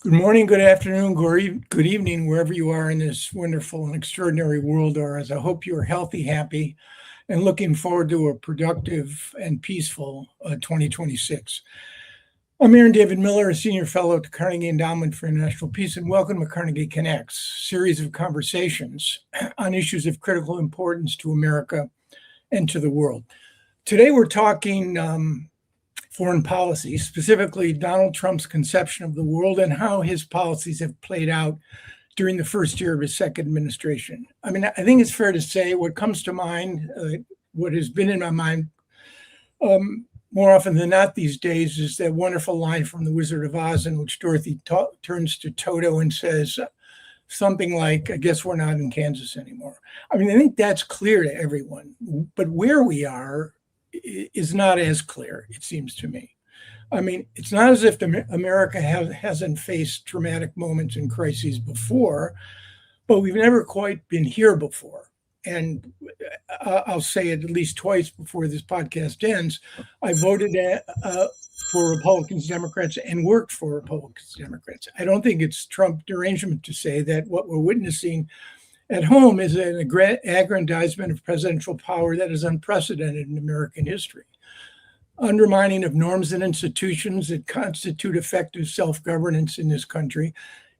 Good morning, good afternoon, good evening, wherever you are in this wonderful and extraordinary world, or as I hope you're healthy, happy, and looking forward to a productive and peaceful 2026. I'm Aaron David Miller, a senior fellow at the Carnegie Endowment for International Peace, and welcome to Carnegie Connects, series of conversations on issues of critical importance to America and to the world. Today we're talking foreign policy, specifically Donald Trump's conception of the world and how his policies have played out during the first year of his second administration. I mean, I think it's fair to say what comes to mind, what has been in my mind more often than not these days is that wonderful line from The Wizard of Oz in which Dorothy turns to Toto and says something like, I guess we're not in Kansas anymore. I mean, I think that's clear to everyone, but where we are is not as clear, it seems to me. I mean, it's not as if America hasn't faced traumatic moments and crises before, but we've never quite been here before. And I'll say it at least twice before this podcast ends. I voted for Republicans, Democrats, and worked for Republicans, Democrats. I don't think it's Trump derangement to say that what we're witnessing at home is an aggrandizement of presidential power that is unprecedented in American history. Undermining of norms and institutions that constitute effective self-governance in this country,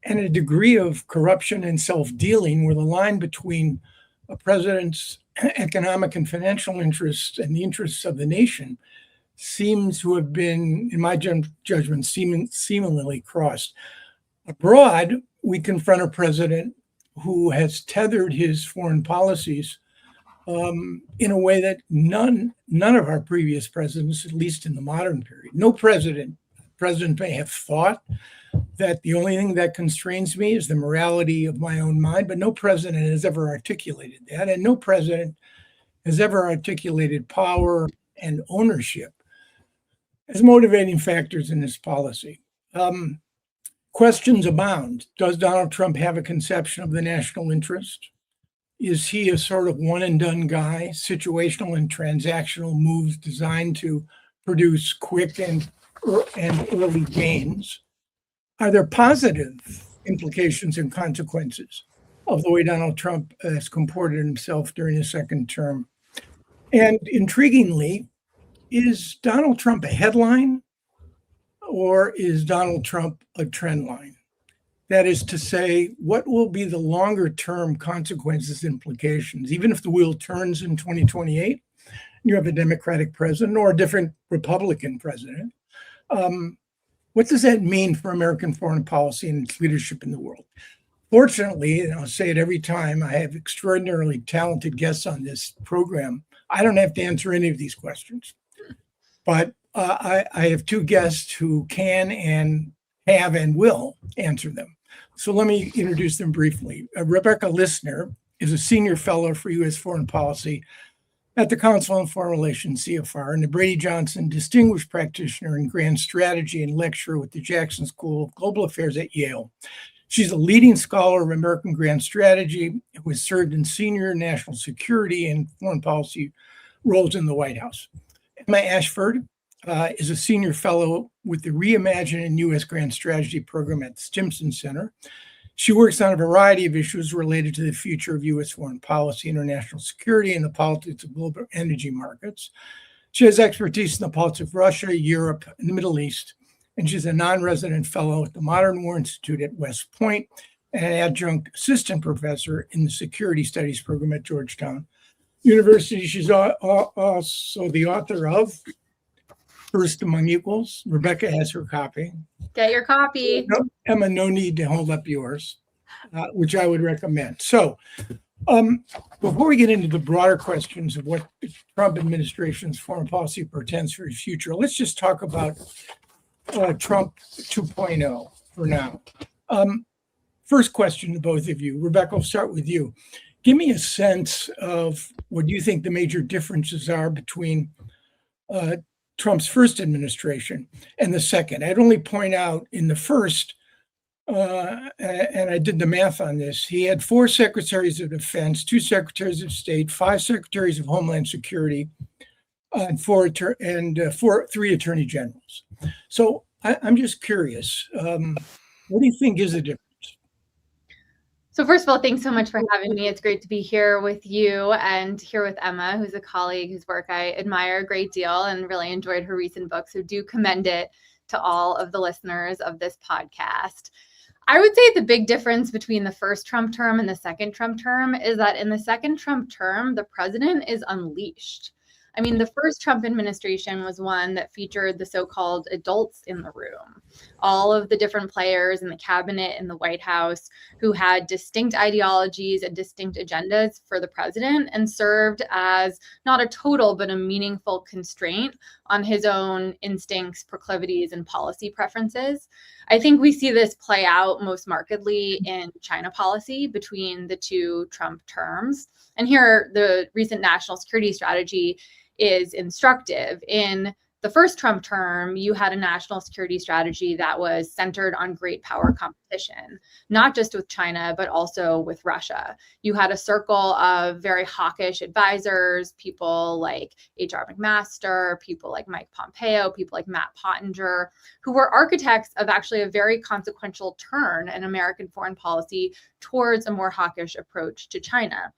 and a degree of corruption and self-dealing where the line between a president's economic and financial interests and the interests of the nation seems to have been, in my judgment, seemingly crossed. Abroad, we confront a president who has tethered his foreign policies in a way that none of our previous presidents, at least in the modern period, no president may have thought that the only thing that constrains me is the morality of my own mind, but no president has ever articulated that, and no president has ever articulated power and ownership as motivating factors in his policy. Questions abound. Does Donald Trump have a conception of the national interest? Is he a sort of one and done guy, situational and transactional moves designed to produce quick and early gains? Are there positive implications and consequences of the way Donald Trump has comported himself during his second term? And intriguingly, is Donald Trump a headline? Or is Donald Trump a trend line? That is to say, what will be the longer term consequences, implications, even if the wheel turns in 2028, you have a Democratic president or a different Republican president. What does that mean for American foreign policy and its leadership in the world? Fortunately, and I'll say it every time, I have extraordinarily talented guests on this program. I don't have to answer any of these questions, but I have two guests who can and have and will answer them. So let me introduce them briefly. Rebecca Listner is a senior fellow for U.S. foreign policy at the Council on Foreign Relations, CFR, and the Brady Johnson Distinguished Practitioner in Grand Strategy and lecturer with the Jackson School of Global Affairs at Yale. She's a leading scholar of American grand strategy who has served in senior national security and foreign policy roles in the White House. Emma Ashford is a senior fellow with the Reimagining U.S. Grand Strategy program at the Stimson Center. She works on a variety of issues related to the future of U.S. foreign policy, international security, and the politics of global energy markets. She has expertise in the politics of Russia, Europe, and the Middle East, and she's a non-resident fellow at the Modern War Institute at West Point and an adjunct assistant professor in the Security Studies program at Georgetown University. She's also the author of First Among Equals. Rebecca has her copy. Get your copy. No, Emma, no need to hold up yours, which I would recommend. So before we get into the broader questions of what the Trump administration's foreign policy portends for his future, let's just talk about Trump 2.0 for now. First question to both of you. Rebecca, I'll start with you. Give me a sense of what you think the major differences are between Trump's first administration and the second. I'd only point out in the first, and I did the math on this, he had 4 secretaries of defense, 2 secretaries of state, 5 secretaries of Homeland Security, and 3 attorney generals. So I'm just curious. What do you think is the difference? So first of all, thanks so much for having me. It's great to be here with you and here with Emma, who's a colleague whose work I admire a great deal and really enjoyed her recent book. So do commend it to all of the listeners of this podcast. I would say the big difference between the first Trump term and the second Trump term is that in the second Trump term, the president is unleashed. I mean, the first Trump administration was one that featured the so-called adults in the room, all of the different players in the cabinet and the White House who had distinct ideologies and distinct agendas for the president and served as not a total, but a meaningful constraint on his own instincts, proclivities, and policy preferences. I think we see this play out most markedly in China policy between the two Trump terms. And here, the recent national security strategy is instructive. In the first Trump term, you had a national security strategy that was centered on great power competition, not just with China, but also with Russia. You had a circle of very hawkish advisors, people like H.R. McMaster, people like Mike Pompeo, people like Matt Pottinger, who were architects of actually a very consequential turn in American foreign policy towards a more hawkish approach to China.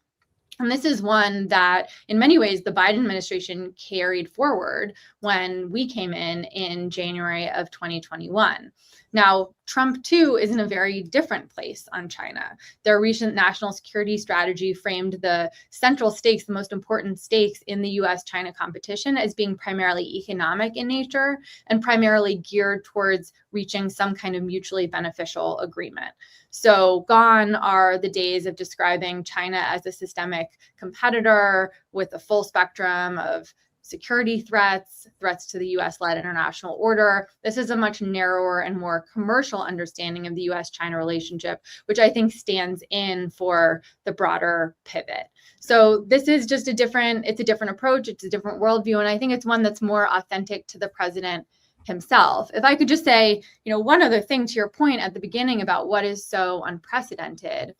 And this is one that, in many ways, the Biden administration carried forward when we came in January of 2021. Now, Trump, too, is in a very different place on China. Their recent national security strategy framed the central stakes, the most important stakes in the US-China competition as being primarily economic in nature and primarily geared towards reaching some kind of mutually beneficial agreement. So gone are the days of describing China as a systemic competitor with a full spectrum of security threats to the US-led international order. This is a much narrower and more commercial understanding of the US-China relationship, which I think stands in for the broader pivot. So this is just it's a different approach, it's a different worldview, and I think it's one that's more authentic to the president himself. If I could just say, one other thing to your point at the beginning about what is so unprecedented,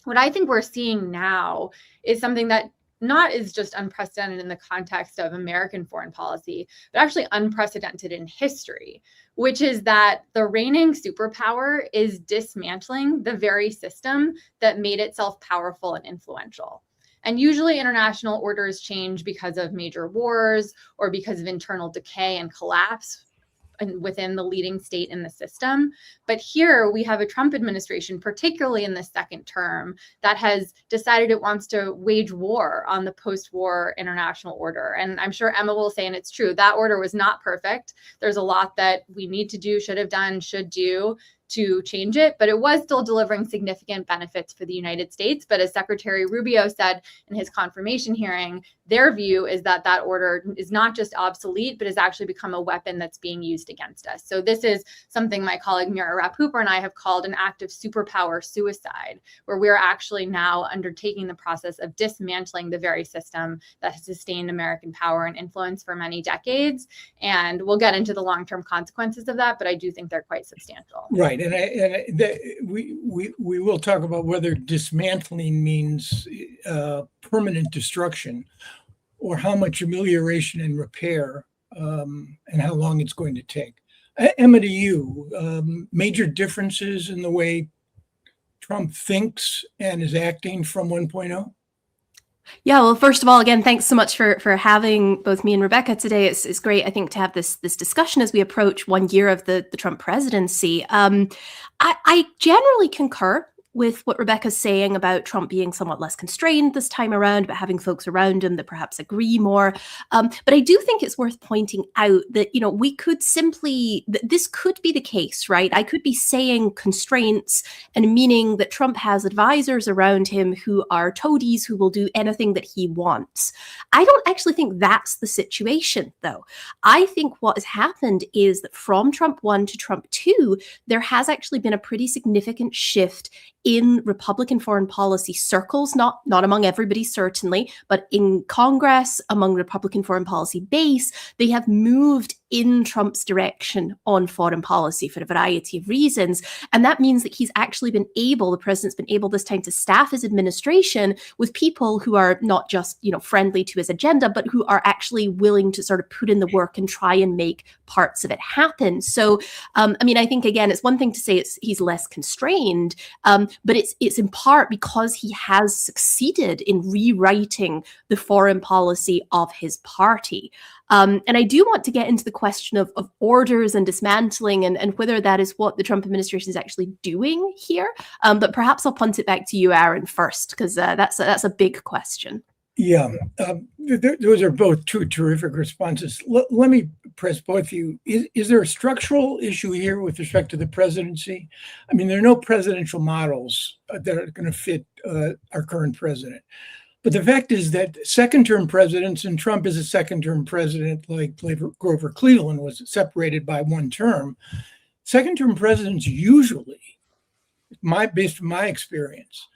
what I think we're seeing now is something that not is just unprecedented in the context of American foreign policy, but actually unprecedented in history, which is that the reigning superpower is dismantling the very system that made itself powerful and influential. And usually international orders change because of major wars or because of internal decay and collapse within the leading state in the system. But here we have a Trump administration, particularly in the second term, that has decided it wants to wage war on the post-war international order. And I'm sure Emma will say, and it's true, that order was not perfect. There's a lot that we need to do, should have done, should do to change it, but it was still delivering significant benefits for the United States. But as Secretary Rubio said in his confirmation hearing, their view is that that order is not just obsolete, but has actually become a weapon that's being used against us. So this is something my colleague Mira Rapp-Hooper and I have called an act of superpower suicide, where we're actually now undertaking the process of dismantling the very system that has sustained American power and influence for many decades. And we'll get into the long-term consequences of that, but I do think they're quite substantial. Right. We will talk about whether dismantling means permanent destruction or how much amelioration and repair and how long it's going to take. Emma, to you, major differences in the way Trump thinks and is acting from 1.0? Yeah, well, first of all, again, thanks so much for having both me and Rebecca today. It's great, I think, to have this discussion as we approach 1 year of the Trump presidency. I generally concur with what Rebecca's saying about Trump being somewhat less constrained this time around, but having folks around him that perhaps agree more. But I do think it's worth pointing out that, we could this could be the case, right? I could be saying constraints and meaning that Trump has advisors around him who are toadies who will do anything that he wants. I don't actually think that's the situation, though. I think what has happened is that from Trump 1 to Trump 2, there has actually been a pretty significant shift in Republican foreign policy circles, not among everybody, certainly, but in Congress, among Republican foreign policy base. They have moved in Trump's direction on foreign policy for a variety of reasons. And that means that he's actually been able, the president's been able this time to staff his administration with people who are not just, friendly to his agenda, but who are actually willing to sort of put in the work and try and make parts of it happen. So, I think, again, it's one thing to say he's less constrained, but it's in part because he has succeeded in rewriting the foreign policy of his party. And I do want to get into the question of orders and dismantling and whether that is what the Trump administration is actually doing here. But perhaps I'll punt it back to you, Aaron, first, because that's a big question. Yeah, those are both two terrific responses. Let me press both of you. Is there a structural issue here with respect to the presidency? I mean, there are no presidential models that are going to fit our current president. But the fact is that second-term presidents, and Trump is a second-term president like Grover Cleveland was separated by one term, second-term presidents usually, based on my experience,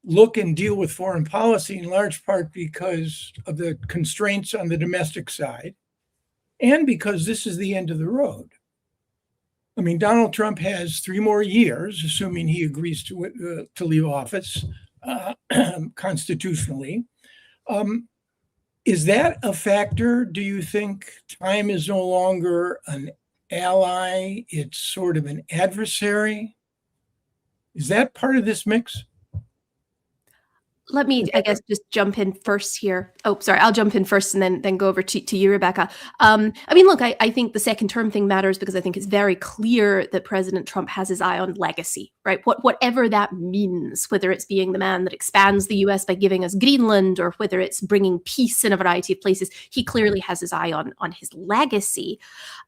look and deal with foreign policy in large part because of the constraints on the domestic side and because this is the end of the road. I mean, Donald Trump has 3 more years, assuming he agrees to leave office constitutionally. Is that a factor? Do you think time is no longer an ally? It's sort of an adversary? Is that part of this mix? Let me, I guess, just jump in first here. Oh, sorry, I'll jump in first and then go over to you, Rebecca. Look, I think the second term thing matters because I think it's very clear that President Trump has his eye on legacy, right? Whatever that means, whether it's being the man that expands the US by giving us Greenland or whether it's bringing peace in a variety of places, he clearly has his eye on his legacy.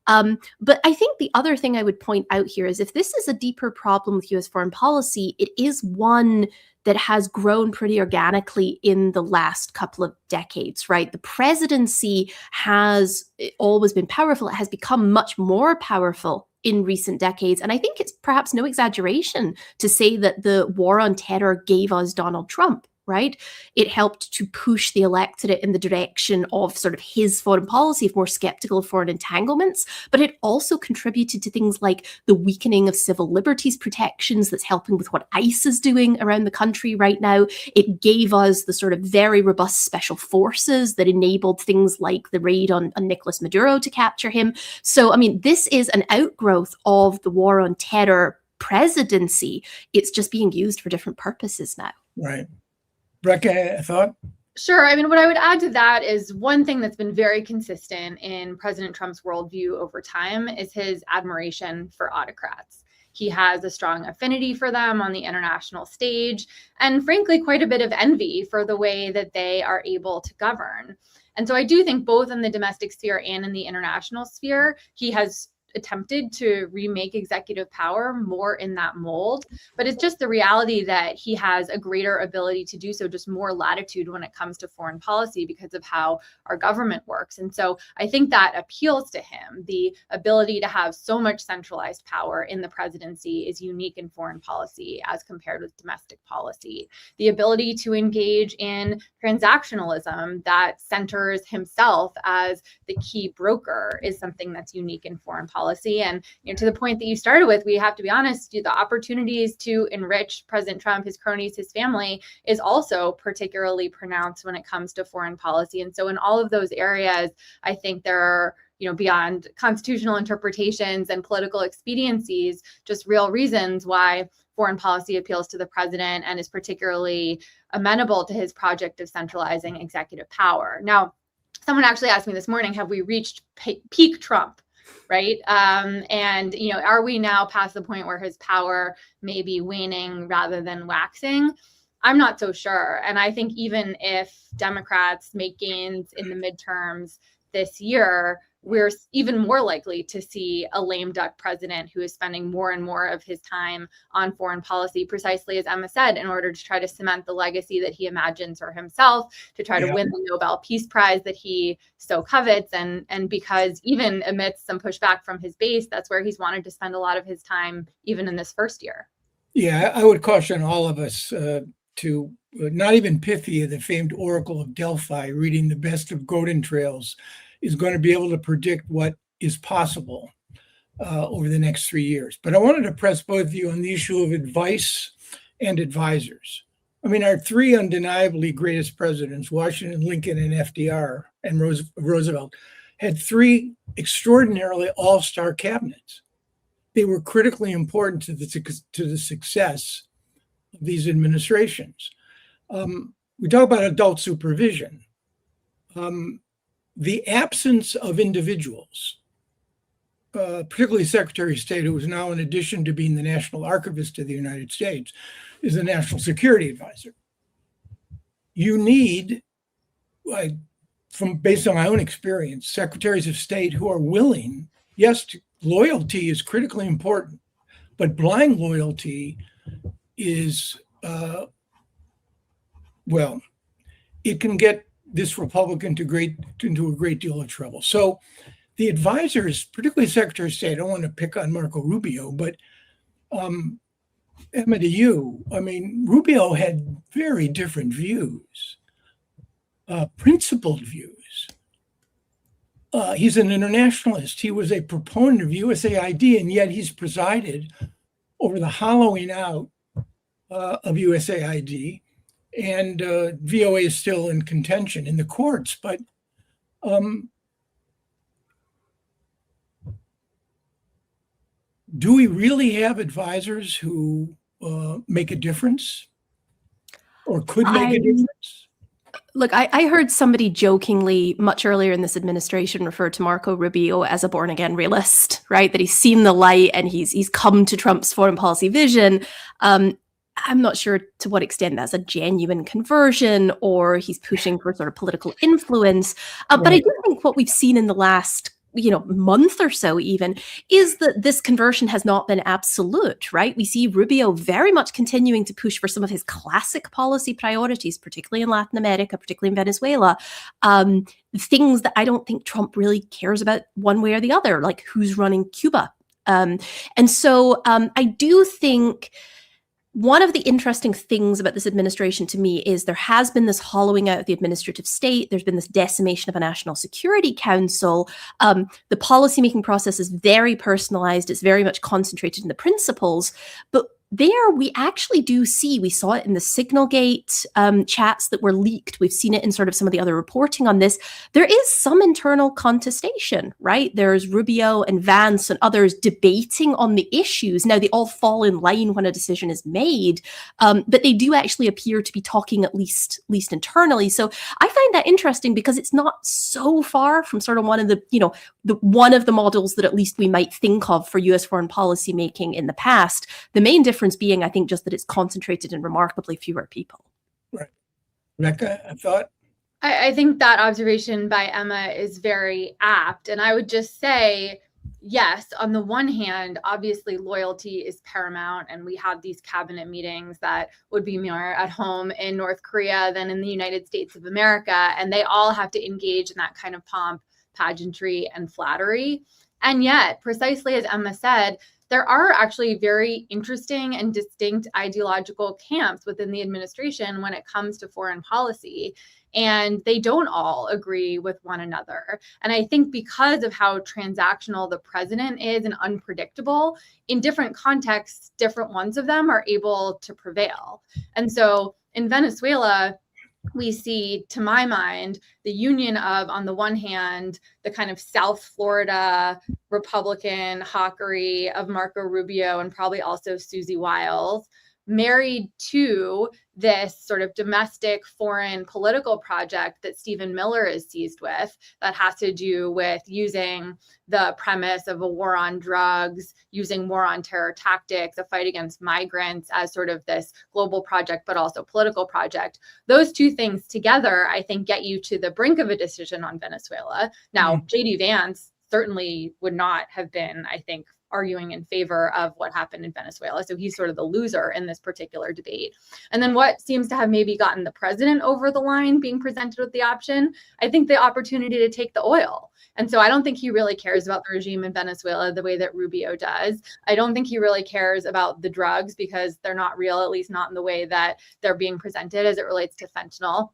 But I think the other thing I would point out here is if this is a deeper problem with US foreign policy, it is one that has grown pretty organically in the last couple of decades, right? The presidency has always been powerful. It has become much more powerful in recent decades. And I think it's perhaps no exaggeration to say that the war on terror gave us Donald Trump, right? It helped to push the electorate in the direction of sort of his foreign policy, of more skeptical of foreign entanglements, but it also contributed to things like the weakening of civil liberties protections that's helping with what ICE is doing around the country right now. It gave us the sort of very robust special forces that enabled things like the raid on Nicolas Maduro to capture him. So, this is an outgrowth of the war on terror presidency. It's just being used for different purposes now. Right. Rebecca, a thought? Sure. What I would add to that is one thing that's been very consistent in President Trump's worldview over time is his admiration for autocrats. He has a strong affinity for them on the international stage, and frankly, quite a bit of envy for the way that they are able to govern. And so I do think both in the domestic sphere and in the international sphere, he has attempted to remake executive power more in that mold, but it's just the reality that he has a greater ability to do so, just more latitude when it comes to foreign policy because of how our government works. And so I think that appeals to him. The ability to have so much centralized power in the presidency is unique in foreign policy as compared with domestic policy. The ability to engage in transactionalism that centers himself as the key broker is something that's unique in foreign policy. And to the point that you started with, we have to be honest, the opportunities to enrich President Trump, his cronies, his family is also particularly pronounced when it comes to foreign policy. And so in all of those areas, I think there are, beyond constitutional interpretations and political expediencies, just real reasons why foreign policy appeals to the president and is particularly amenable to his project of centralizing executive power. Now, someone actually asked me this morning, have we reached peak Trump? Right. And, are we now past the point where his power may be waning rather than waxing? I'm not so sure. And I think even if Democrats make gains in the midterms this year, we're even more likely to see a lame duck president who is spending more and more of his time on foreign policy, precisely as Emma said, in order to try to cement the legacy that he imagines for himself, to try to win the Nobel Peace Prize that he so covets. And because even amidst some pushback from his base, that's where he's wanted to spend a lot of his time, even in this first year. Yeah, I would caution all of us to not even Pythia, the famed oracle of Delphi, reading the best of Godin trails, is going to be able to predict what is possible over the next 3 years. But I wanted to press both of you on the issue of advice and advisors. I mean, our three undeniably greatest presidents, Washington, Lincoln, and FDR, and Roosevelt, had three extraordinarily all-star cabinets. They were critically important to the success of these administrations. We talk about adult supervision. The absence of individuals, particularly Secretary of State, who is now, in addition to being the National Archivist of the United States, is the National Security Advisor. You need, based on my own experience, secretaries of state who are willing. Yes, loyalty is critically important, but blind loyalty is, it can get this Republican into a great deal of trouble. So the advisors, particularly Secretary of State, I don't want to pick on Marco Rubio, but Emma, to you, I mean, Rubio had very different views, principled views. He's an internationalist. He was a proponent of USAID, and yet he's presided over the hollowing out of USAID, and VOA is still in contention in the courts. But do we really have advisors who make a difference or could make a difference? Look, I heard somebody jokingly much earlier in this administration refer to Marco Rubio as a born-again realist, right? That he's seen the light and he's come to Trump's foreign policy vision. I'm not sure to what extent that's a genuine conversion or he's pushing for sort of political influence. But I do think what we've seen in the last month or so even, is that this conversion has not been absolute, right? We see Rubio very much continuing to push for some of his classic policy priorities, particularly in Latin America, particularly in Venezuela, things that I don't think Trump really cares about one way or the other, like who's running Cuba. And so I do think one of the interesting things about this administration to me is there has been this hollowing out of the administrative state. There's been this decimation of a National Security Council. The policymaking process is very personalized. It's very much concentrated in the principles. But there we actually do see, we saw it in the Signalgate chats that were leaked. We've seen it in sort of some of the other reporting on this. There is some internal contestation, right? There's Rubio and Vance and others debating on the issues. Now, they all fall in line when a decision is made, but they do actually appear to be talking at least internally. So I find that interesting because it's not so far from sort of one of the models that at least we might think of for US foreign policy making in the past. The main difference being, I think, just that it's concentrated in remarkably fewer people. Right. Rebecca, a thought? I think that observation by Emma is very apt. And I would just say, yes, on the one hand, obviously loyalty is paramount. And we have these cabinet meetings that would be more at home in North Korea than in the United States of America. And they all have to engage in that kind of pomp, pageantry, and flattery. And yet, precisely as Emma said, there are actually very interesting and distinct ideological camps within the administration when it comes to foreign policy, and they don't all agree with one another. And I think because of how transactional the president is and unpredictable, in different contexts, different ones of them are able to prevail. And so in Venezuela, we see, to my mind, the union of, on the one hand, the kind of South Florida Republican hawkery of Marco Rubio and probably also Susie Wiles, married to this sort of domestic foreign political project that Stephen Miller is seized with that has to do with using the premise of a war on drugs, using war on terror tactics, a fight against migrants as sort of this global project, but also political project. Those two things together, I think, get you to the brink of a decision on Venezuela. Now, J.D. Vance certainly would not have been, I think, arguing in favor of what happened in Venezuela. So he's sort of the loser in this particular debate. And then what seems to have maybe gotten the president over the line being presented with the option, I think the opportunity to take the oil. And so I don't think he really cares about the regime in Venezuela the way that Rubio does. I don't think he really cares about the drugs because they're not real, at least not in the way that they're being presented as it relates to fentanyl.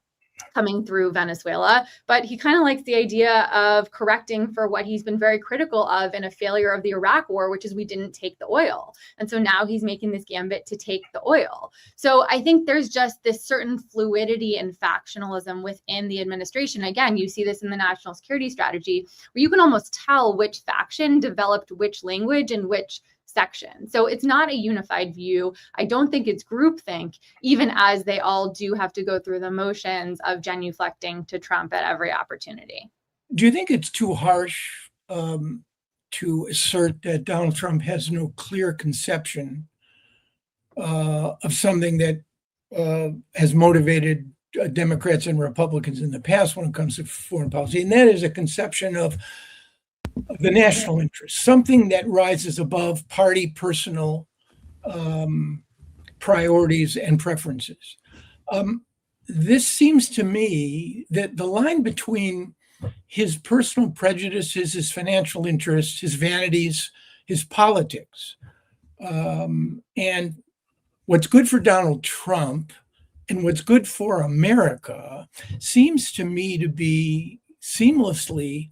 coming through Venezuela, but he kind of likes the idea of correcting for what he's been very critical of in a failure of the Iraq war, which is we didn't take the oil. And so now he's making this gambit to take the oil. So I think there's just this certain fluidity and factionalism within the administration. Again, you see this in the national security strategy, where you can almost tell which faction developed which language and which section. So it's not a unified view. I don't think it's groupthink, even as they all do have to go through the motions of genuflecting to Trump at every opportunity. Do you think it's too harsh to assert that Donald Trump has no clear conception of something that has motivated Democrats and Republicans in the past when it comes to foreign policy, and that is a conception of the national interest, something that rises above party personal priorities and preferences. This seems to me that the line between his personal prejudices, his financial interests, his vanities, his politics, and what's good for Donald Trump and what's good for America seems to me to be seamlessly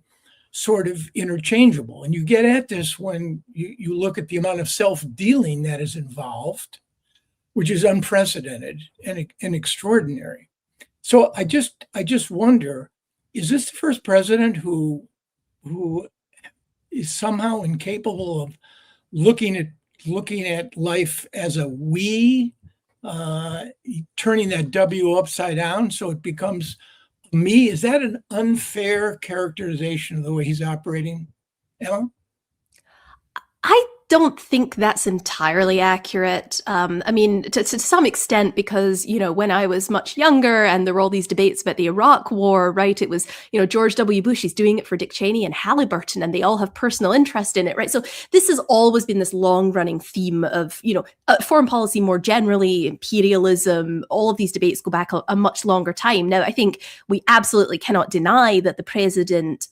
sort of interchangeable. And you get at this when you look at the amount of self-dealing that is involved, which is unprecedented and extraordinary. So I just wonder, is this the first president who is somehow incapable of looking at life as a we, turning that W upside down so it becomes me? Is that an unfair characterization of the way he's operating, Ellen? I don't think that's entirely accurate. I mean, to some extent, because, when I was much younger and there were all these debates about the Iraq war, right? It was, George W. Bush, he's doing it for Dick Cheney and Halliburton, and they all have personal interest in it, right? So this has always been this long running theme of, foreign policy more generally, imperialism, all of these debates go back a much longer time. Now, I think we absolutely cannot deny that the president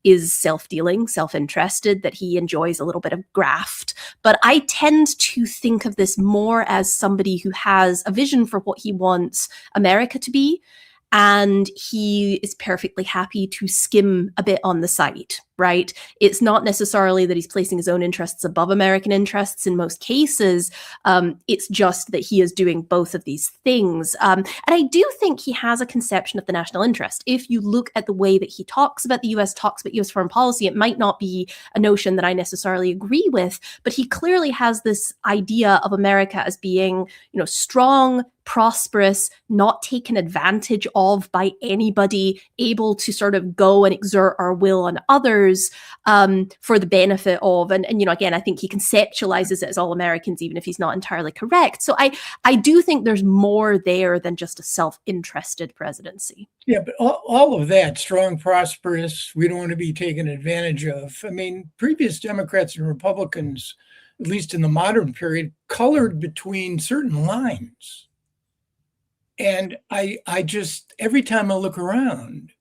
is self-dealing, self-interested, that he enjoys a little bit of graft. But I tend to think of this more as somebody who has a vision for what he wants America to be, and he is perfectly happy to skim a bit on the side, right? It's not necessarily that he's placing his own interests above American interests in most cases. It's just that he is doing both of these things. And I do think he has a conception of the national interest. If you look at the way that he talks about the US, talks about US foreign policy, it might not be a notion that I necessarily agree with, but he clearly has this idea of America as being, strong, prosperous, not taken advantage of by anybody, able to sort of go and exert our will on others for the benefit of, and again, I think he conceptualizes it as all Americans, even if he's not entirely correct. So I do think there's more there than just a self-interested presidency. Yeah, but all of that, strong, prosperous, we don't want to be taken advantage of. I mean, previous Democrats and Republicans, at least in the modern period, colored between certain lines. And I just, every time I look around,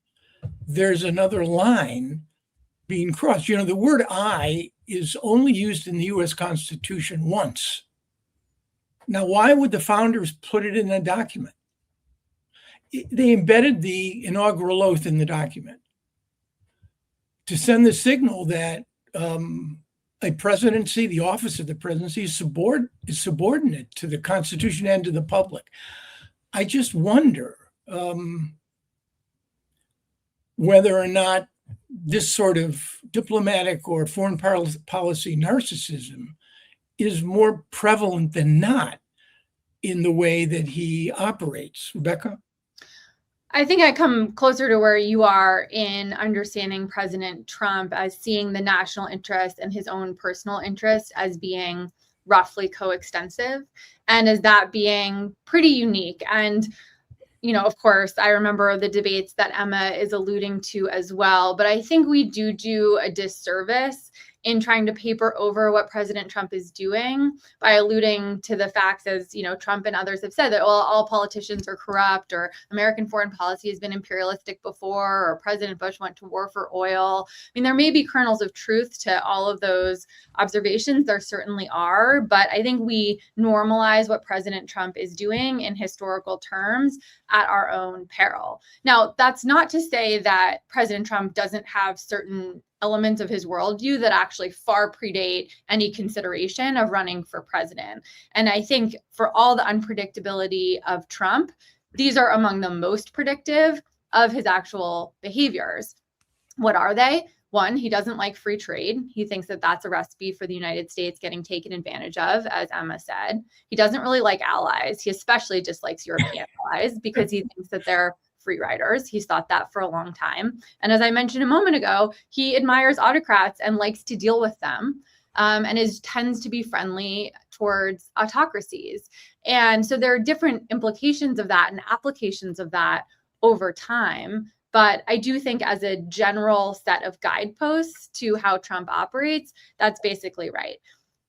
there's another line being crossed. The word I is only used in the US Constitution once. Now, why would the founders put it in a document? They embedded the inaugural oath in the document to send the signal that a presidency, the office of the presidency, is subordinate to the Constitution and to the public. I just wonder whether or not this sort of diplomatic or foreign policy narcissism is more prevalent than not in the way that he operates. Rebecca? I think I come closer to where you are in understanding President Trump as seeing the national interest and his own personal interest as being roughly coextensive, and as that being pretty unique. And, of course, I remember the debates that Emma is alluding to as well, but I think we do a disservice in trying to paper over what President Trump is doing by alluding to the fact, as Trump and others have said, that all politicians are corrupt, or American foreign policy has been imperialistic before, or President Bush went to war for oil. I mean, there may be kernels of truth to all of those observations. There certainly are, but I think we normalize what President Trump is doing in historical terms at our own peril. Now, that's not to say that President Trump doesn't have certain elements of his worldview that actually far predate any consideration of running for president. And I think for all the unpredictability of Trump, these are among the most predictive of his actual behaviors. What are they? One, he doesn't like free trade. He thinks that that's a recipe for the United States getting taken advantage of, as Emma said. He doesn't really like allies. He especially dislikes European allies because he thinks that they're free riders. He's thought that for a long time. And as I mentioned a moment ago, he admires autocrats and likes to deal with them, and tends to be friendly towards autocracies. And so there are different implications of that and applications of that over time. But I do think as a general set of guideposts to how Trump operates, that's basically right.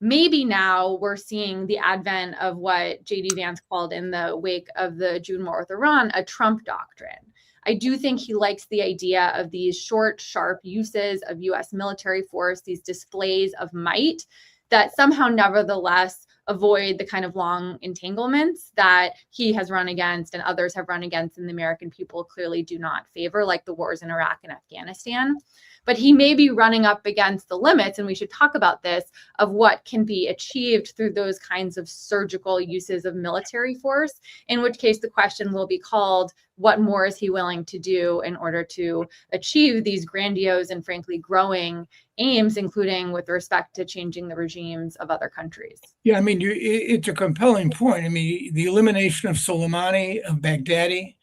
Maybe now we're seeing the advent of what J.D. Vance called in the wake of the June war with Iran, a Trump doctrine. I do think he likes the idea of these short, sharp uses of U.S. military force, these displays of might that somehow nevertheless avoid the kind of long entanglements that he has run against and others have run against and the American people clearly do not favor, like the wars in Iraq and Afghanistan. But he may be running up against the limits, and we should talk about this, of what can be achieved through those kinds of surgical uses of military force, in which case the question will be called, what more is he willing to do in order to achieve these grandiose and frankly growing aims, including with respect to changing the regimes of other countries? Yeah, I mean, it's a compelling point. I mean, the elimination of Soleimani, of Baghdadi,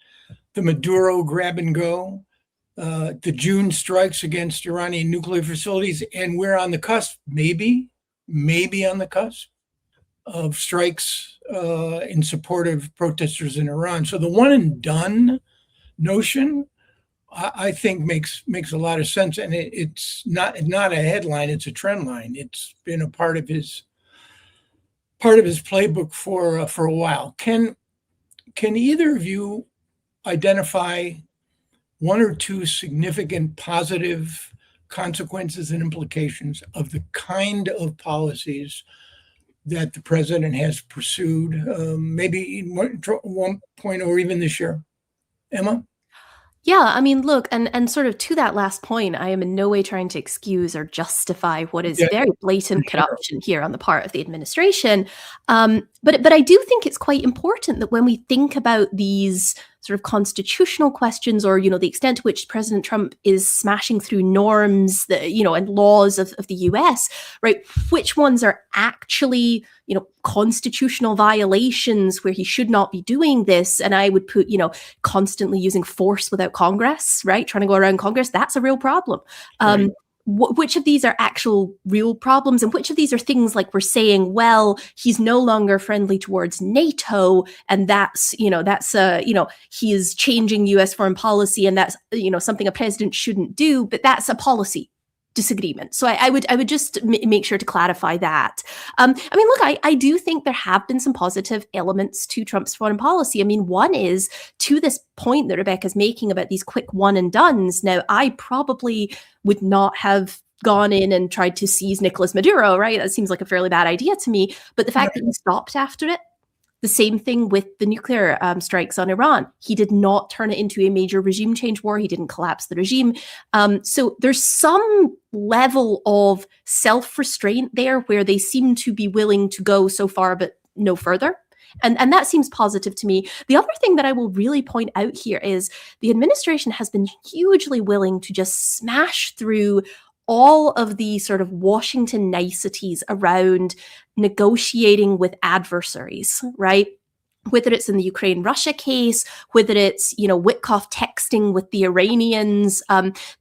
the Maduro grab and go, the June strikes against Iranian nuclear facilities, and we're on the cusp, maybe on the cusp of strikes in support of protesters in Iran. So the one and done notion, I think makes a lot of sense, and it's not a headline; it's a trend line. It's been a part of his playbook for a while. Can either of you identify one or two significant positive consequences and implications of the kind of policies that the president has pursued, maybe in one point or even this year? Emma? Yeah, I mean, look, and sort of to that last point, I am in no way trying to excuse or justify what is very blatant corruption here on the part of the administration. But I do think it's quite important that when we think about these sort of constitutional questions, or, the extent to which President Trump is smashing through norms that, and laws of the US, right? Which ones are actually, constitutional violations where he should not be doing this? And I would put, constantly using force without Congress, right? Trying to go around Congress, that's a real problem. Right. Which of these are actual real problems, and which of these are things like we're saying, well, he's no longer friendly towards NATO, and that's he is changing US foreign policy, and that's, something a president shouldn't do, but that's a policy disagreement. So I would just make sure to clarify that. I mean, look, I do think there have been some positive elements to Trump's foreign policy. I mean, one is to this point that Rebecca's making about these quick one and dones. Now, I probably would not have gone in and tried to seize Nicolas Maduro, right? That seems like a fairly bad idea to me. But the fact that he stopped after it, the same thing with the nuclear strikes on Iran. He did not turn it into a major regime change war. He didn't collapse the regime. So there's some level of self-restraint there where they seem to be willing to go so far, but no further. And that seems positive to me. The other thing that I will really point out here is the administration has been hugely willing to just smash through all of the sort of Washington niceties around negotiating with adversaries, right? Whether it's in the Ukraine-Russia case, whether it's, Witkoff texting with the Iranians,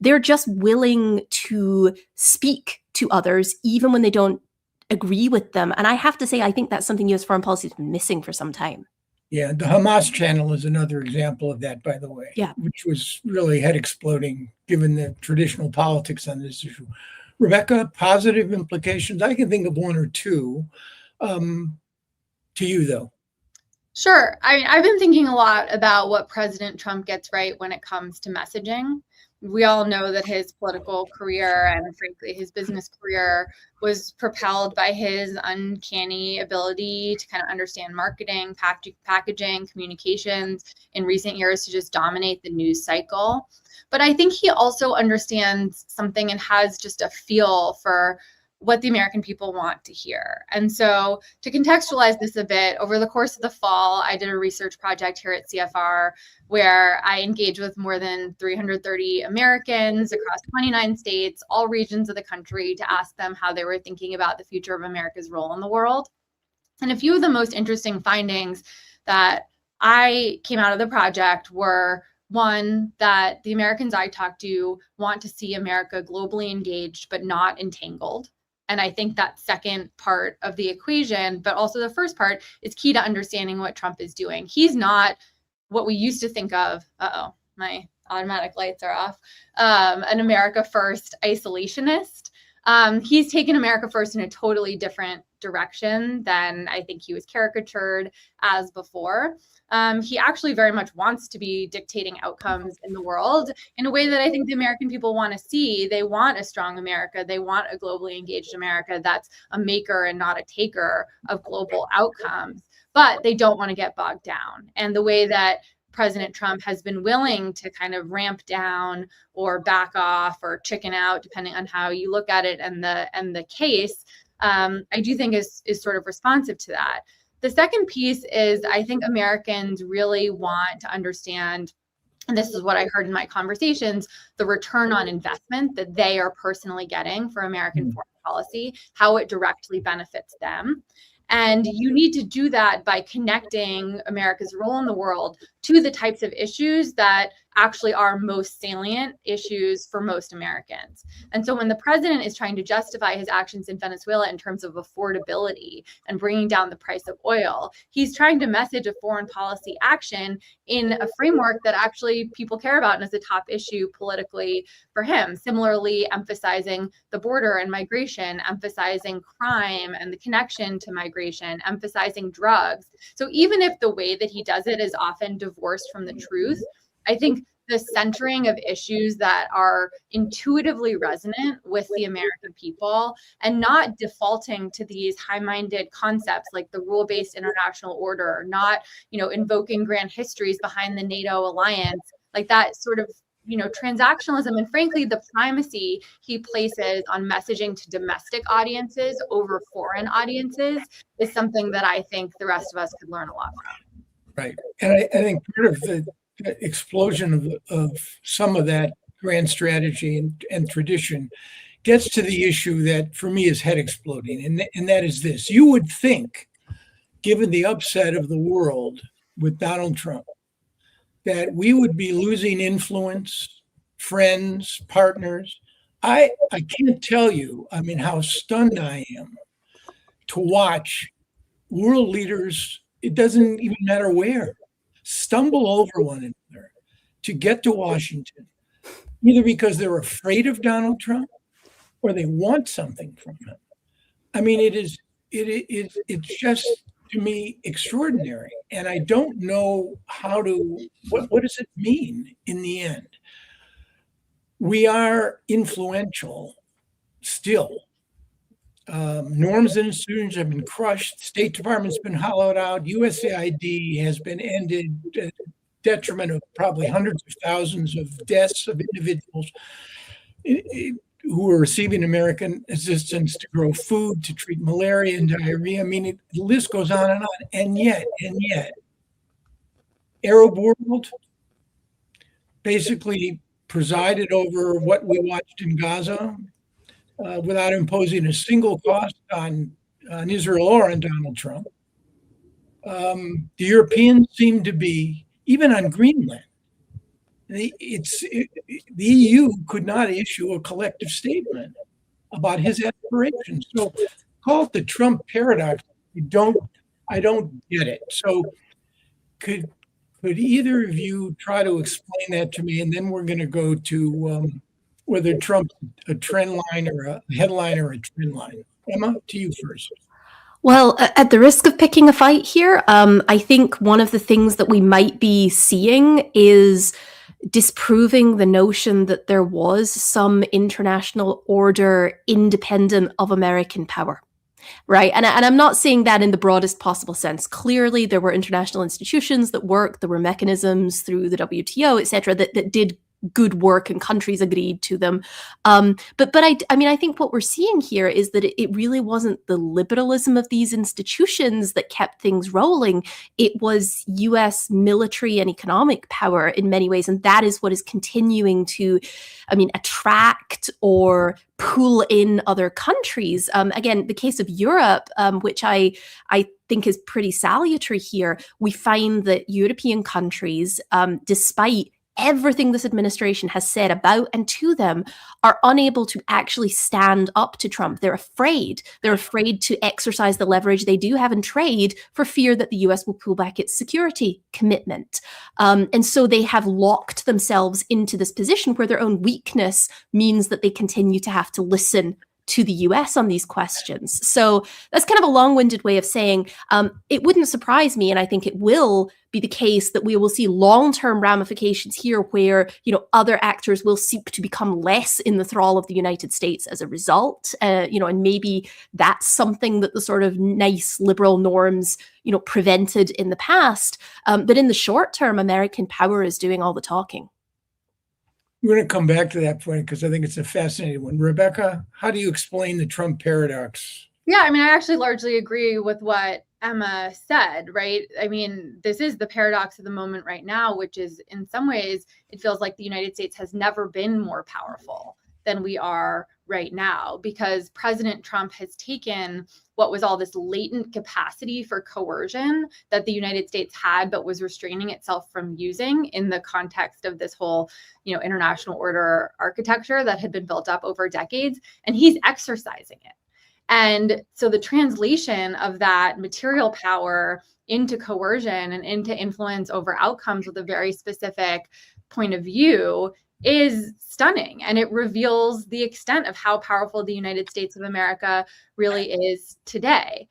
they're just willing to speak to others, even when they don't agree with them. And I have to say, I think that's something U.S. foreign policy has been missing for some time. Yeah, the Hamas channel is another example of that, by the way, which was really head exploding given the traditional politics on this issue. Rebecca, positive implications? I can think of one or two. To you, though. Sure. I mean, I've been thinking a lot about what President Trump gets right when it comes to messaging. We all know that his political career and frankly his business career was propelled by his uncanny ability to kind of understand marketing, packaging, communications in recent years to just dominate the news cycle. But I think he also understands something and has just a feel for what the American people want to hear. And so to contextualize this a bit, over the course of the fall, I did a research project here at CFR where I engaged with more than 330 Americans across 29 states, all regions of the country, to ask them how they were thinking about the future of America's role in the world. And a few of the most interesting findings that I came out of the project were, one, that the Americans I talked to want to see America globally engaged, but not entangled. And I think that second part of the equation, but also the first part, is key to understanding what Trump is doing. He's not what we used to think of, my automatic lights are off, an America First isolationist. He's taken America First in a totally different direction than I think he was caricatured as before. He actually very much wants to be dictating outcomes in the world in a way that I think the American people want to see. They want a strong America. They want a globally engaged America that's a maker and not a taker of global outcomes. But they don't want to get bogged down. And the way that President Trump has been willing to kind of ramp down or back off or chicken out, depending on how you look at it and the case, I do think is sort of responsive to that. The second piece is I think Americans really want to understand, and this is what I heard in my conversations, the return on investment that they are personally getting for American foreign policy, how it directly benefits them. And you need to do that by connecting America's role in the world to the types of issues that actually are most salient issues for most Americans. And so when the president is trying to justify his actions in Venezuela in terms of affordability and bringing down the price of oil, he's trying to message a foreign policy action in a framework that actually people care about and is a top issue politically for him. Similarly, emphasizing the border and migration, emphasizing crime and the connection to migration, emphasizing drugs. So even if the way that he does it is often divorced from the truth, I think the centering of issues that are intuitively resonant with the American people and not defaulting to these high-minded concepts like the rule-based international order, not, invoking grand histories behind the NATO alliance, like that sort of, transactionalism, and frankly, the primacy he places on messaging to domestic audiences over foreign audiences is something that I think the rest of us could learn a lot from. Right. And I think part of the explosion of some of that grand strategy and tradition gets to the issue that for me is head exploding. And that is this. You would think, given the upset of the world with Donald Trump, that we would be losing influence, friends, partners. I can't tell you, how stunned I am to watch world leaders, it doesn't even matter where, stumble over one another to get to Washington, either because they're afraid of Donald Trump or they want something from him. It's just, to me, extraordinary. And I don't know what does it mean in the end? We are influential still. Norms and institutions have been crushed. State Department's been hollowed out. USAID has been ended, detriment of probably hundreds of thousands of deaths of individuals who are receiving American assistance to grow food, to treat malaria and diarrhea. The list goes on and on. And yet, Arab world basically presided over what we watched in Gaza without imposing a single cost on Israel or on Donald Trump. The Europeans seem to be, even on Greenland, the EU could not issue a collective statement about his aspirations. So call it the Trump paradox. I don't get it. So could either of you try to explain that to me? And then we're going to go to whether Trump's a trend line or a headline or a trend line. Emma, to you first. Well, at the risk of picking a fight here, I think one of the things that we might be seeing is disproving the notion that there was some international order independent of American power. Right. And I'm not saying that in the broadest possible sense. Clearly, there were international institutions that worked, there were mechanisms through the WTO, et cetera, that did good work and countries agreed to them. But I mean, I think what we're seeing here is that it really wasn't the liberalism of these institutions that kept things rolling. It was US military and economic power in many ways. And that is what is continuing to, attract or pull in other countries. Again, the case of Europe, which I think is pretty salutary here, we find that European countries, despite everything this administration has said about and to them, are unable to actually stand up to Trump. They're afraid. They're afraid to exercise the leverage they do have in trade for fear that the US will pull back its security commitment. And so they have locked themselves into this position where their own weakness means that they continue to have to listen to the US on these questions. So that's kind of a long-winded way of saying it wouldn't surprise me, and I think it will be the case that we will see long-term ramifications here where, other actors will seek to become less in the thrall of the United States as a result, and maybe that's something that the sort of nice liberal norms, prevented in the past. But in the short term, American power is doing all the talking. We're going to come back to that point because I think it's a fascinating one. Rebecca, how do you explain the Trump paradox? Yeah, I actually largely agree with what Emma said, right? This is the paradox of the moment right now, which is in some ways, it feels like the United States has never been more powerful than we are right now, because President Trump has taken what was all this latent capacity for coercion that the United States had, but was restraining itself from using in the context of this whole, international order architecture that had been built up over decades, and he's exercising it. And so the translation of that material power into coercion and into influence over outcomes with a very specific point of view is stunning. And it reveals the extent of how powerful the United States of America really is today.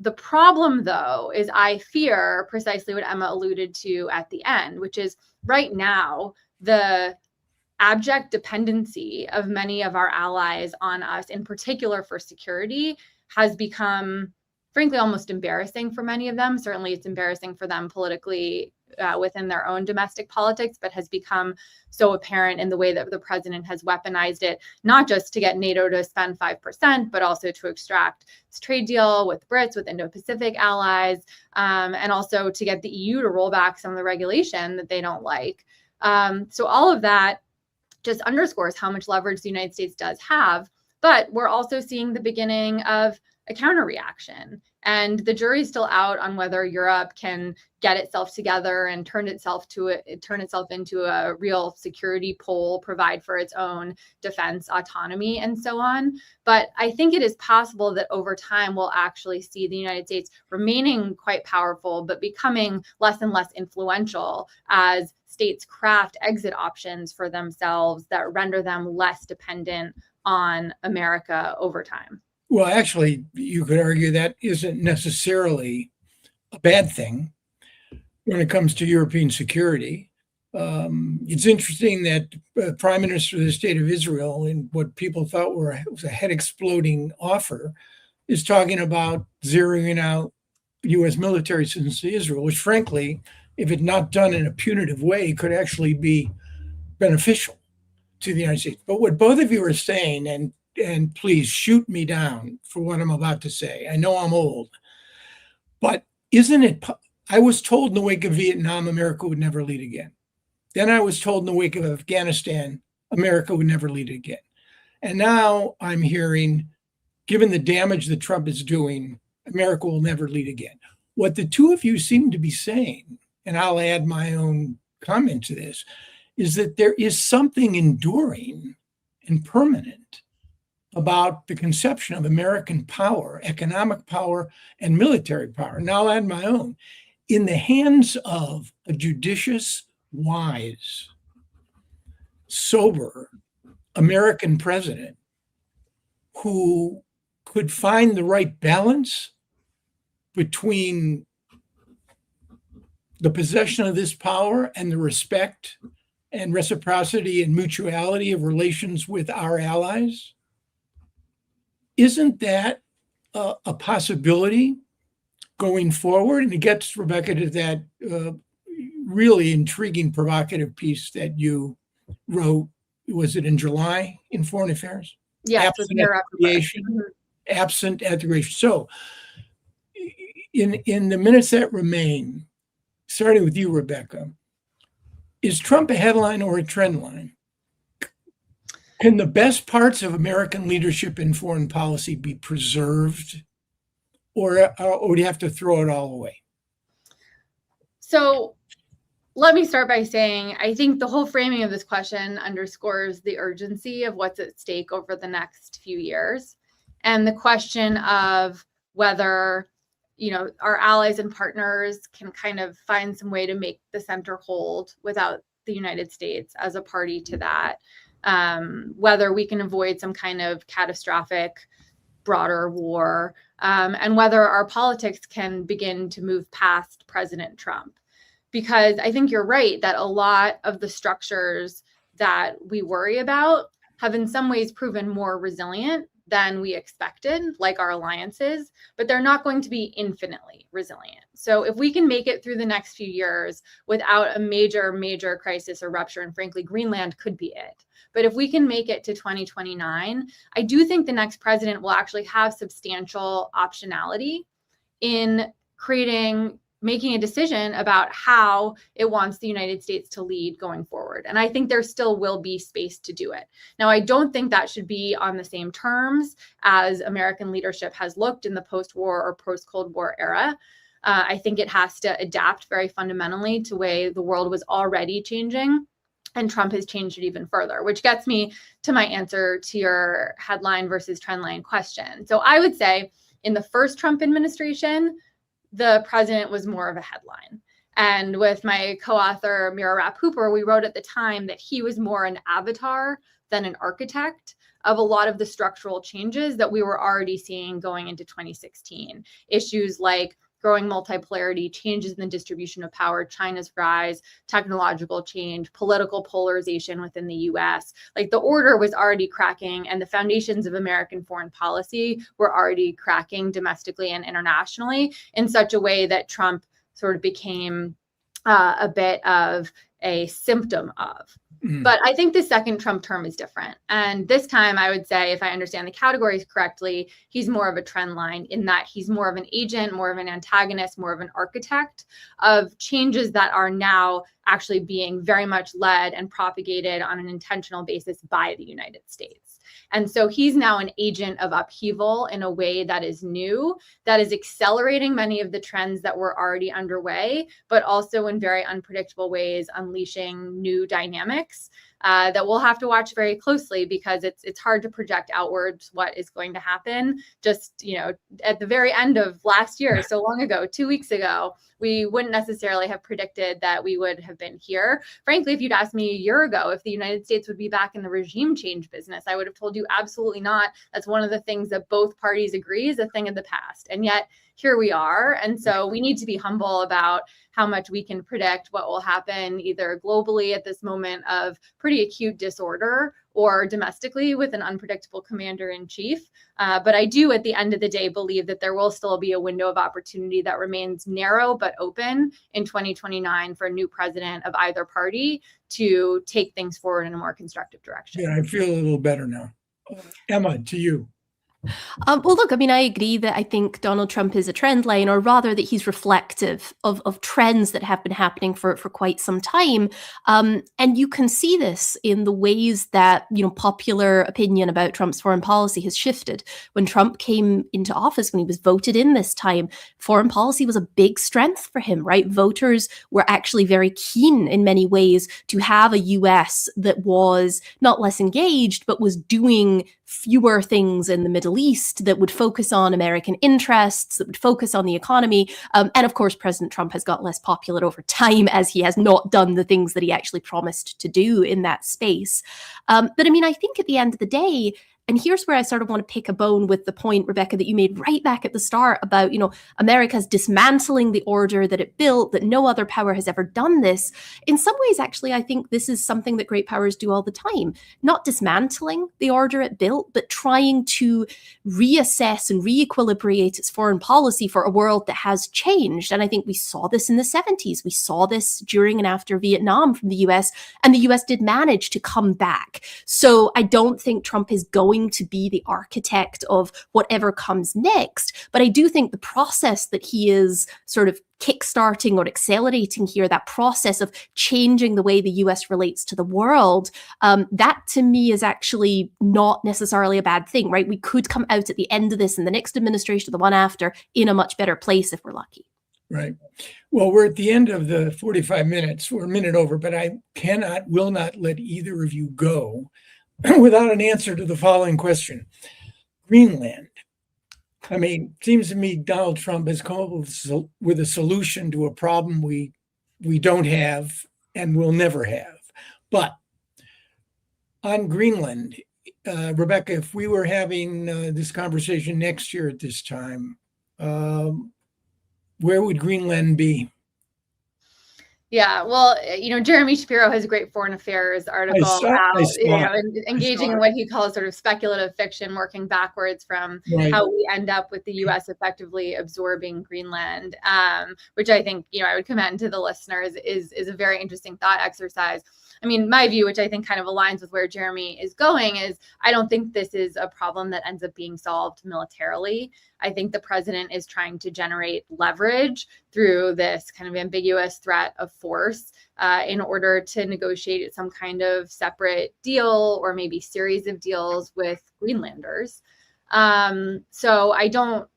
The problem, though, is I fear precisely what Emma alluded to at the end, which is right now, the abject dependency of many of our allies on us, in particular for security, has become, frankly, almost embarrassing for many of them. Certainly, it's embarrassing for them politically within their own domestic politics, but has become so apparent in the way that the president has weaponized it, not just to get NATO to spend 5%, but also to extract this trade deal with Brits, with Indo-Pacific allies, and also to get the EU to roll back some of the regulation that they don't like. So all of that just underscores how much leverage the United States does have. But we're also seeing the beginning of a counter reaction. And the jury's still out on whether Europe can get itself together and turn itself into a real security pole, provide for its own defense autonomy, and so on. But I think it is possible that over time we'll actually see the United States remaining quite powerful, but becoming less and less influential as states craft exit options for themselves that render them less dependent on America over time. Well, actually, you could argue that isn't necessarily a bad thing when it comes to European security. It's interesting that Prime Minister of the State of Israel, in what people thought was a head-exploding offer, is talking about zeroing out U.S. military assistance to Israel, which, frankly, if it's not done in a punitive way, could actually be beneficial to the United States. But what both of you are saying, and please shoot me down for what I'm about to say. I know I'm old, but isn't it? I was told in the wake of Vietnam, America would never lead again. Then I was told in the wake of Afghanistan, America would never lead again. And now I'm hearing, given the damage that Trump is doing, America will never lead again. What the two of you seem to be saying, and I'll add my own comment to this, is that there is something enduring and permanent about the conception of American power, economic power, and military power. Now I'll add my own. In the hands of a judicious, wise, sober, American president who could find the right balance between the possession of this power and the respect and reciprocity and mutuality of relations with our allies? Isn't that a possibility going forward? And it gets, Rebecca, to that really intriguing, provocative piece that you wrote. Was it in July in Foreign Affairs? Yes, Absent at the creation. Absent at the creation. So in the minutes that remain, starting with you, Rebecca, is Trump a headline or a trend line? Can the best parts of American leadership in foreign policy be preserved, or do you have to throw it all away? So let me start by saying, I think the whole framing of this question underscores the urgency of what's at stake over the next few years. And the question of whether, our allies and partners can kind of find some way to make the center hold without the United States as a party to that. Whether we can avoid some kind of catastrophic broader war, and whether our politics can begin to move past President Trump. Because I think you're right that a lot of the structures that we worry about have in some ways proven more resilient than we expected, like our alliances, but they're not going to be infinitely resilient. So if we can make it through the next few years without a major crisis or rupture, and frankly, Greenland could be it. But if we can make it to 2029, I do think the next president will actually have substantial optionality in making a decision about how it wants the United States to lead going forward. And I think there still will be space to do it. Now, I don't think that should be on the same terms as American leadership has looked in the post-war or post-Cold War era. I think it has to adapt very fundamentally to the way the world was already changing. And Trump has changed it even further, which gets me to my answer to your headline versus trendline question. So I would say in the first Trump administration, the president was more of a headline. And with my co-author, Mira Rapp-Hooper, we wrote at the time that he was more an avatar than an architect of a lot of the structural changes that we were already seeing going into 2016. Issues like growing multipolarity, changes in the distribution of power, China's rise, technological change, political polarization within the US. Like the order was already cracking and the foundations of American foreign policy were already cracking domestically and internationally in such a way that Trump sort of became a bit of a symptom of. But I think the second Trump term is different. And this time, I would say, if I understand the categories correctly, he's more of a trend line in that he's more of an agent, more of an antagonist, more of an architect of changes that are now actually being very much led and propagated on an intentional basis by the United States. And so he's now an agent of upheaval in a way that is new, that is accelerating many of the trends that were already underway, but also in very unpredictable ways, unleashing new dynamics that we'll have to watch very closely because it's hard to project outwards what is going to happen. Just, at the very end of last year, so long ago, 2 weeks ago, we wouldn't necessarily have predicted that we would have been here. Frankly, if you'd asked me a year ago if the United States would be back in the regime change business, I would have told you absolutely not. That's one of the things that both parties agree is a thing of the past. And yet here we are. And so we need to be humble about how much we can predict what will happen either globally at this moment of pretty acute disorder or domestically with an unpredictable commander in chief. But I do, at the end of the day, believe that there will still be a window of opportunity that remains narrow but open in 2029 for a new president of either party to take things forward in a more constructive direction. Yeah, I feel a little better now. Emma, to you. Well, look, I agree that I think Donald Trump is a trend line, or rather that he's reflective of trends that have been happening for quite some time. And you can see this in the ways that, popular opinion about Trump's foreign policy has shifted. When Trump came into office, when he was voted in this time, foreign policy was a big strength for him, right? Voters were actually very keen in many ways to have a US that was not less engaged, but was doing fewer things in the Middle East, that would focus on American interests, that would focus on the economy. And of course, President Trump has got less popular over time as he has not done the things that he actually promised to do in that space. But I mean, I think at the end of the day, and here's where I sort of want to pick a bone with the point, Rebecca, that you made right back at the start about, America's dismantling the order that it built, that no other power has ever done this. In some ways, actually, I think this is something that great powers do all the time. Not dismantling the order it built, but trying to reassess and re-equilibrate its foreign policy for a world that has changed. And I think we saw this in the 70s. We saw this during and after Vietnam from the US, and the US did manage to come back. So I don't think Trump is going to be the architect of whatever comes next. But I do think the process that he is sort of kickstarting or accelerating here, that process of changing the way the US relates to the world, that to me is actually not necessarily a bad thing, right? We could come out at the end of this in the next administration, the one after, in a much better place if we're lucky. Right. Well, we're at the end of the 45 minutes. We're a minute over, but I will not let either of you go without an answer to the following question. Greenland. I mean, it seems to me Donald Trump has come up with a solution to a problem we don't have and will never have. But on Greenland, Rebecca, if we were having this conversation next year at this time, where would Greenland be? Yeah, well, Jeremy Shapiro has a great foreign affairs article about engaging in what he calls sort of speculative fiction, working backwards from how we end up with the U.S. effectively absorbing Greenland, which I think, I would commend to the listeners is a very interesting thought exercise. I mean, my view, which I think kind of aligns with where Jeremy is going, is I don't think this is a problem that ends up being solved militarily. I think the president is trying to generate leverage through this kind of ambiguous threat of force in order to negotiate some kind of separate deal or maybe series of deals with Greenlanders. So I don't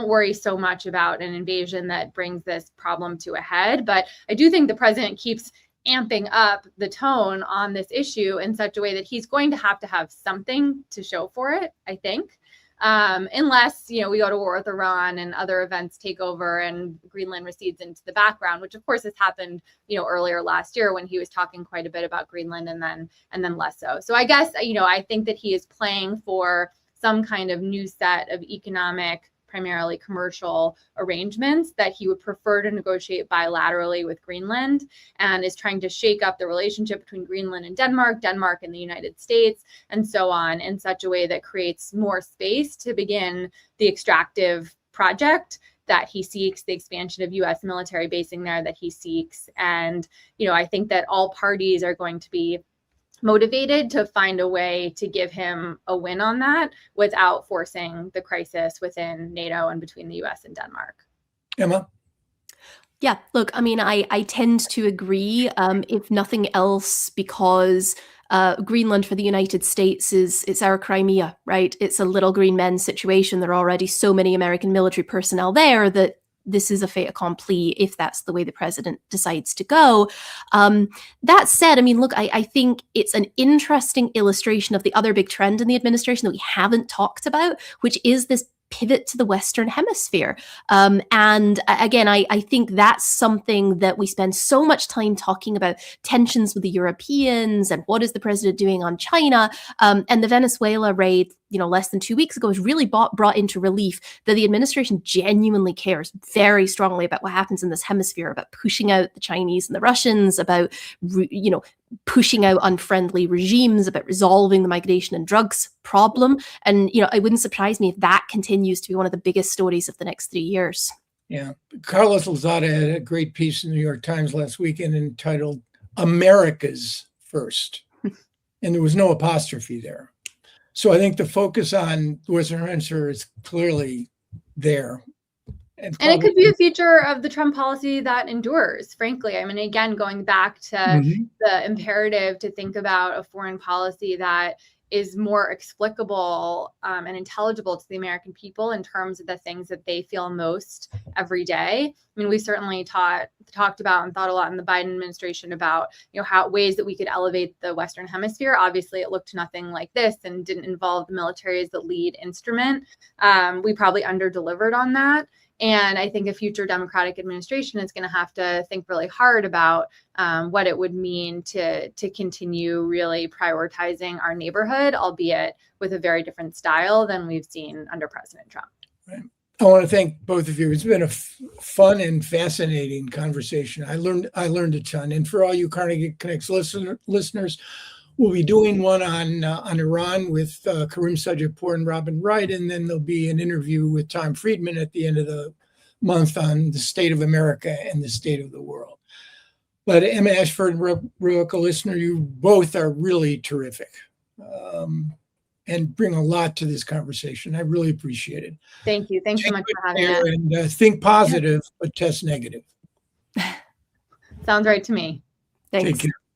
worry so much about an invasion that brings this problem to a head, but I do think the president keeps amping up the tone on this issue in such a way that he's going to have something to show for it, I think. Unless, we go to war with Iran and other events take over and Greenland recedes into the background, which of course has happened, earlier last year when he was talking quite a bit about Greenland and then less so. So I guess, I think that he is playing for some kind of new set of economic, primarily commercial arrangements that he would prefer to negotiate bilaterally with Greenland, and is trying to shake up the relationship between Greenland and Denmark and the United States, and so on, in such a way that creates more space to begin the extractive project that he seeks, the expansion of U.S. military basing there that he seeks. And, I think that all parties are going to be motivated to find a way to give him a win on that without forcing the crisis within NATO and between the US and Denmark. Emma? Yeah, look, I mean, I tend to agree, if nothing else, because Greenland for the United States it's our Crimea, right? It's a little green men situation. There are already so many American military personnel there that this is a fait accompli if that's the way the president decides to go. That said, I mean, look, I think it's an interesting illustration of the other big trend in the administration that we haven't talked about, which is this pivot to the Western Hemisphere. And again, I think that's something that we spend so much time talking about, tensions with the Europeans and what is the president doing on China. And the Venezuela raid, less than 2 weeks ago was really brought into relief that the administration genuinely cares very strongly about what happens in this hemisphere, about pushing out the Chinese and the Russians, about, pushing out unfriendly regimes, about resolving the migration and drugs problem. And, it wouldn't surprise me if that continues to be one of the biggest stories of the next 3 years. Yeah. Carlos Lozada had a great piece in the New York Times last weekend entitled America's First. And there was no apostrophe there. So I think the focus on the Western Hemisphere is clearly there. And it could be a feature of the Trump policy that endures, frankly. I mean, again, going back to the imperative to think about a foreign policy that is more explicable and intelligible to the American people in terms of the things that they feel most every day. I mean, we certainly talked about and thought a lot in the Biden administration about, how ways that we could elevate the Western Hemisphere. Obviously, it looked nothing like this and didn't involve the military as the lead instrument. We probably under-delivered on that. And I think a future Democratic administration is going to have to think really hard about what it would mean to continue really prioritizing our neighborhood, albeit with a very different style than we've seen under President Trump. Right. I want to thank both of you. It's been a fun and fascinating conversation. I learned a ton. And for all you Carnegie Connects listeners, we'll be doing one on Iran with Karim Sajidpour and Robin Wright, and then there'll be an interview with Tom Friedman at the end of the month on the state of America and the state of the world. But Emma Ashford and Rebecca Listener, you both are really terrific and bring a lot to this conversation. I really appreciate it. Thank you. Thanks so much for having me. And think positive, but test negative. Sounds right to me. Thanks. Take care.